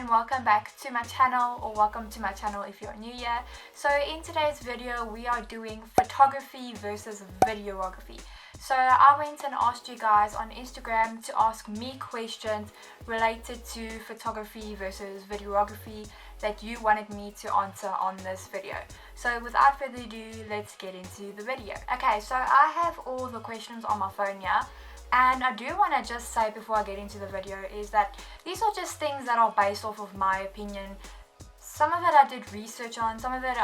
and welcome back to my channel, or welcome to my channel if you're new here. So in today's video we are doing photography versus videography. So I went and asked you guys on Instagram to ask me questions related to photography versus videography that you wanted me to answer on this video. So without further ado, let's get into the video. Okay, so I have all the questions on my phone here. And I do want to just say before I get into the video is that these are just things that are based off of my opinion. Some of it I did research on, some of it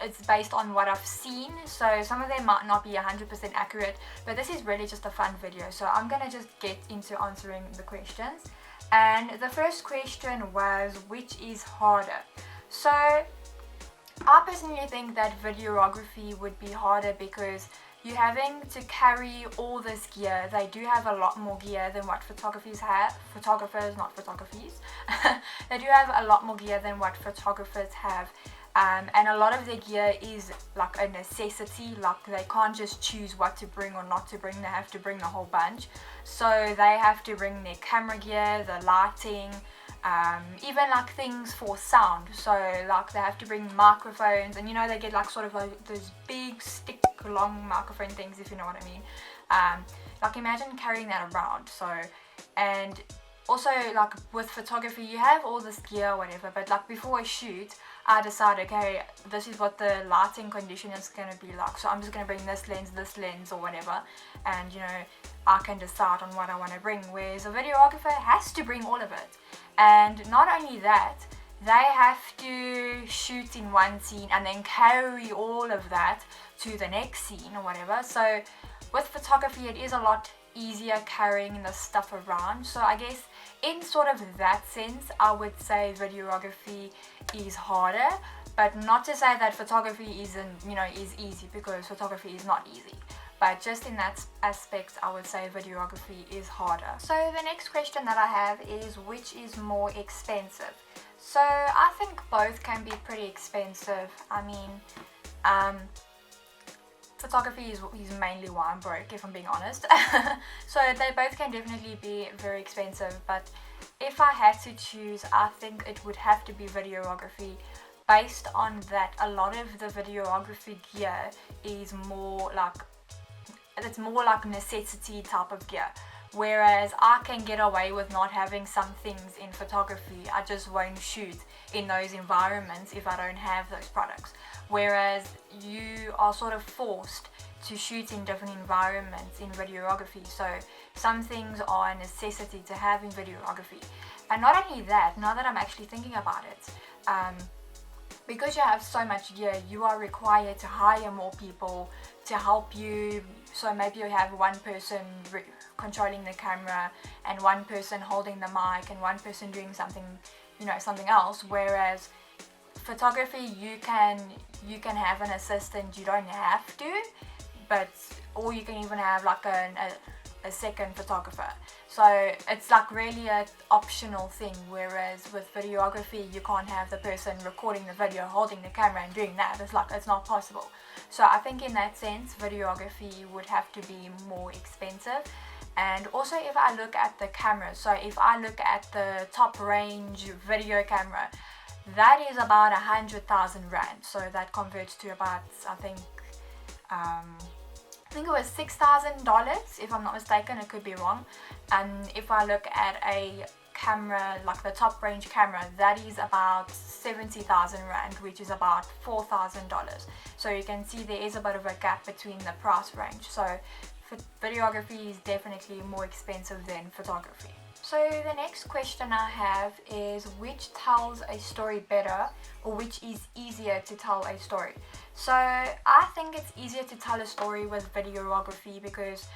it's based on what I've seen, so some of them might not be 100% accurate, but this is really just a fun video, so I'm gonna just get into answering the questions. And the first question was, which is harder? So I personally think that videography would be harder because you're having to carry all this gear. They do have a lot more gear than what photographers have. They do have a lot more gear than what photographers have. And a lot of their gear is like a necessity, like they can't just choose what to bring or not to bring, they have to bring the whole bunch. So they have to bring their camera gear, the lighting, even like things for sound. So like they have to bring microphones, and you know they get like sort of like those big stick long microphone things, if you know what I mean. Like imagine carrying that around. So, and also like with photography you have all this gear or whatever, but like before I shoot I decide, okay, this is what the lighting condition is going to be like, so I'm just going to bring this lens or whatever, and you know I can decide on what I want to bring, whereas a videographer has to bring all of it. And not only that, they have to shoot in one scene and then carry all of that to the next scene or whatever. So with photography it is a lot easier carrying the stuff around. So I guess in sort of that sense I would say videography is harder, but not to say that photography is easy, because photography is not easy. But just in that aspect I would say videography is harder. So the next question that I have is, which is more expensive? So I think both can be pretty expensive. I mean, photography is mainly why I'm broke, if I'm being honest. So they both can definitely be very expensive, but if I had to choose, I think it would have to be videography, based on that a lot of the videography gear is more like necessity type of gear, whereas I can get away with not having some things in photography. I just won't shoot in those environments if I don't have those products, whereas you are sort of forced to shoot in different environments in videography. So some things are a necessity to have in videography. And not only that, now that I'm actually thinking about it, because you have so much gear, you are required to hire more people to help you. So maybe you have one person controlling the camera and one person holding the mic and one person doing something else, whereas photography you can have an assistant, you don't have to, or you can even have like a second photographer. So it's like really an optional thing, whereas with videography you can't have the person recording the video holding the camera and doing that. It's not possible. So I think in that sense videography would have to be more expensive. And also if I look at the camera, so if I look at the top range video camera, that is about 100,000 rand. So that converts to about, I think it was $6,000 if I'm not mistaken, it could be wrong. And if I look at a camera, like the top range camera, that is about 70,000 rand, which is about $4,000. So you can see there is a bit of a gap between the price range. So videography is definitely more expensive than photography. So the next question I have is, which tells a story better, or which is easier to tell a story? So I think it's easier to tell a story with videography, because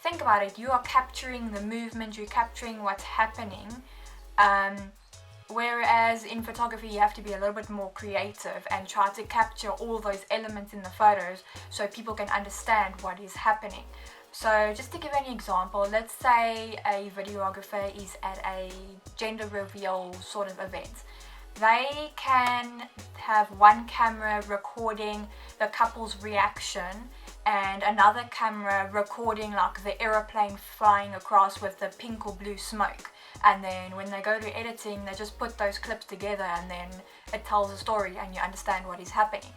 think about it, you are capturing the movement, you're capturing what's happening, whereas in photography you have to be a little bit more creative and try to capture all those elements in the photos so people can understand what is happening. So just to give an example, let's say a videographer is at a gender reveal sort of event. They can have one camera recording the couple's reaction and another camera recording like the aeroplane flying across with the pink or blue smoke. And then when they go to editing, they just put those clips together and then it tells a story and you understand what is happening.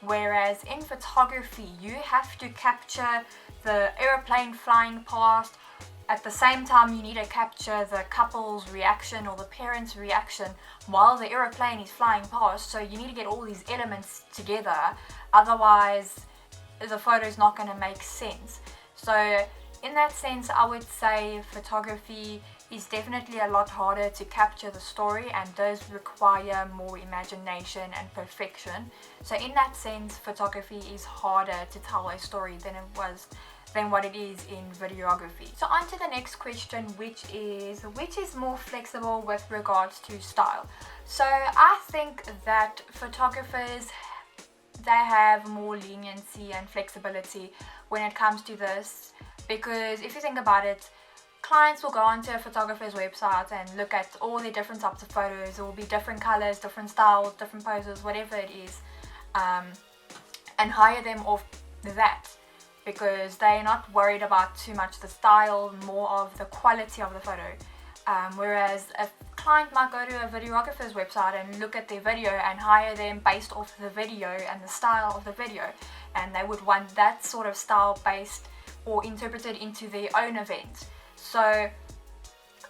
Whereas in photography, you have to capture the aeroplane flying past. At the same time, you need to capture the couple's reaction or the parents' reaction while the aeroplane is flying past. So you need to get all these elements together. Otherwise, the photo is not going to make sense. So in that sense, I would say photography is definitely a lot harder to capture the story and does require more imagination and perfection. So in that sense, photography is harder to tell a story than what it is in videography. So on to the next question, which is more flexible with regards to style. So I think that photographers, they have more leniency and flexibility when it comes to this, because if you think about it, clients will go onto a photographer's website and look at all the different types of photos. There will be different colors, different styles, different poses, whatever it is, and hire them off that, because they're not worried about too much the style, more of the quality of the photo. Whereas a client might go to a videographer's website and look at their video and hire them based off the video and the style of the video, and they would want that sort of style based or interpreted into their own event. So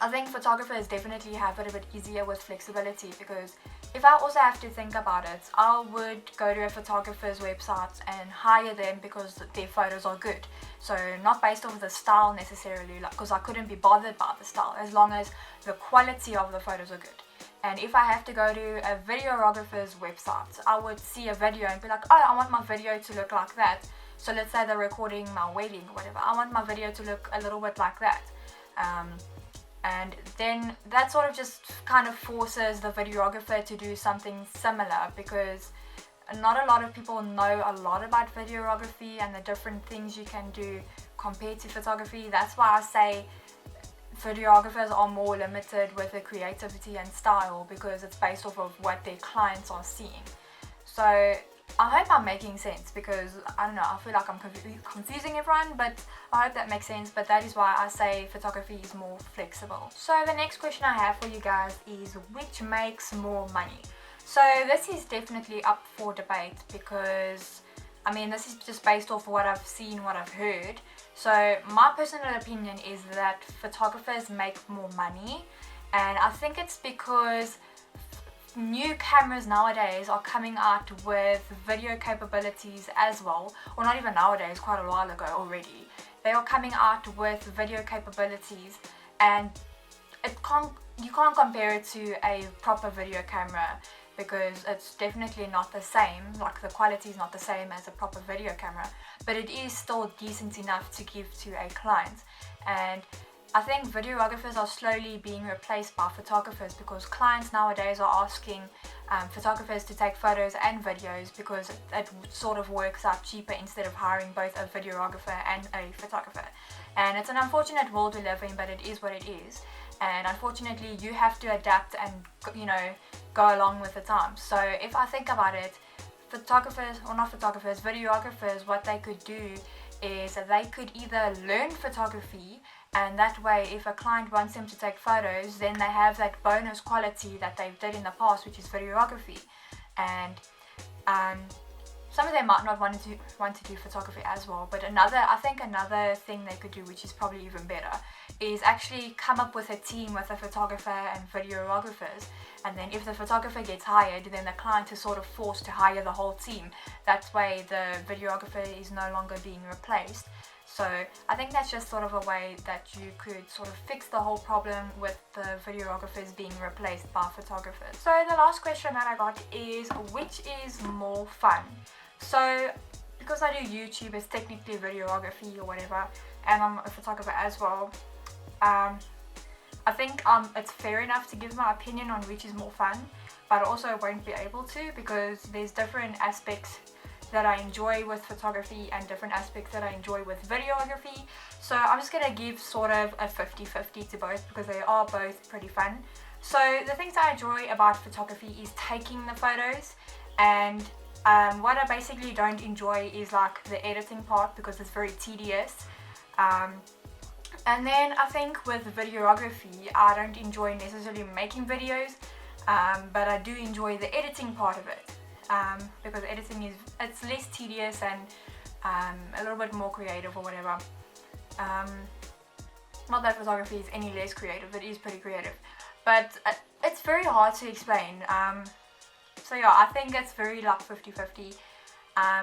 I think photographers definitely have it a bit easier with flexibility, because if I also have to think about it, I would go to a photographer's website and hire them because their photos are good. So not based off the style necessarily, because I couldn't be bothered by the style as long as the quality of the photos are good. And if I have to go to a videographer's website, I would see a video and be like, oh, I want my video to look like that. So let's say they're recording my wedding or whatever, I want my video to look a little bit like that. And then that sort of just kind of forces the videographer to do something similar, because not a lot of people know a lot about videography and the different things you can do compared to photography. That's why I say videographers are more limited with their creativity and style, because it's based off of what their clients are seeing. So I hope I'm making sense, because I don't know, I feel like I'm confusing everyone, but I hope that makes sense. But that is why I say photography is more flexible. So the next question I have for you guys is, which makes more money? So this is definitely up for debate, because I mean, this is just based off what I've seen, what I've heard. So my personal opinion is that photographers make more money, and I think it's because new cameras nowadays are coming out with video capabilities as well, or not even nowadays, quite a while ago already. They are coming out with video capabilities, and you can't compare it to a proper video camera, because it's definitely not the same. Like, the quality is not the same as a proper video camera, but it is still decent enough to give to a client. And I think videographers are slowly being replaced by photographers, because clients nowadays are asking photographers to take photos and videos, because it sort of works out cheaper instead of hiring both a videographer and a photographer. And it's an unfortunate world we live in, but it is what it is. And unfortunately, you have to adapt and, you know, go along with the times. So if I think about it, videographers, what they could do is that they could either learn photography, and that way if a client wants them to take photos, then they have that bonus quality that they did in the past, which is videography. And some of them might not want to do photography as well, but I think another thing they could do, which is probably even better, is actually come up with a team with a photographer and videographers, and then if the photographer gets hired, then the client is sort of forced to hire the whole team. That way the videographer is no longer being replaced. So I think that's just sort of a way that you could sort of fix the whole problem with the videographers being replaced by photographers. So the last question that I got is, which is more fun? So because I do YouTube, it's technically videography or whatever, and I'm a photographer as well. I think it's fair enough to give my opinion on which is more fun, but I also won't be able to, because there's different aspects that I enjoy with photography and different aspects that I enjoy with videography. So I'm just going to give sort of a 50-50 to both, because they are both pretty fun. So the things I enjoy about photography is taking the photos, and What I basically don't enjoy is like the editing part because it's very tedious. And then I think with videography, I don't enjoy necessarily making videos, but I do enjoy the editing part of it, because editing it's less tedious and a little bit more creative or whatever. Not that photography is any less creative, it is pretty creative, but it's very hard to explain. So yeah, I think it's very like 50-50.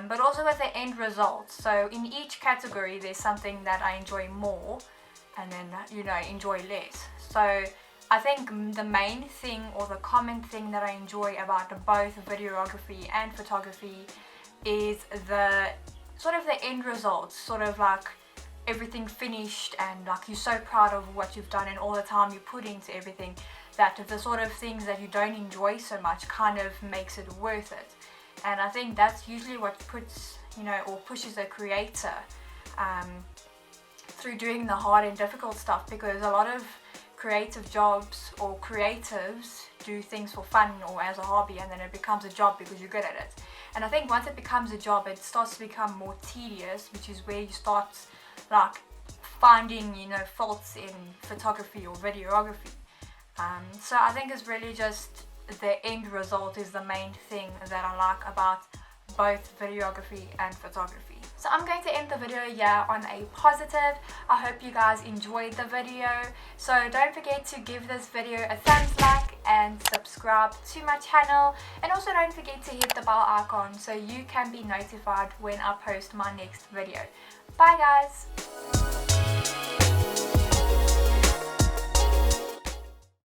But also with the end result. So in each category there's something that I enjoy more and then, you know, enjoy less. So I think the main thing or the common thing that I enjoy about both videography and photography is the sort of the end result, sort of like everything finished and like you're so proud of what you've done and all the time you put into everything, that the sort of things that you don't enjoy so much kind of makes it worth it. And I think that's usually what puts, you know, or pushes a creator through doing the hard and difficult stuff, because a lot of creative jobs or creatives do things for fun or as a hobby, and then it becomes a job because you're good at it. And I think once it becomes a job, it starts to become more tedious, which is where you start like finding, you know, faults in photography or videography. So I think it's really just the end result is the main thing that I like about both videography and photography. So I'm going to end the video here on a positive. I hope you guys enjoyed the video. So don't forget to give this video a thumbs like and subscribe to my channel. And also don't forget to hit the bell icon so you can be notified when I post my next video. Bye guys!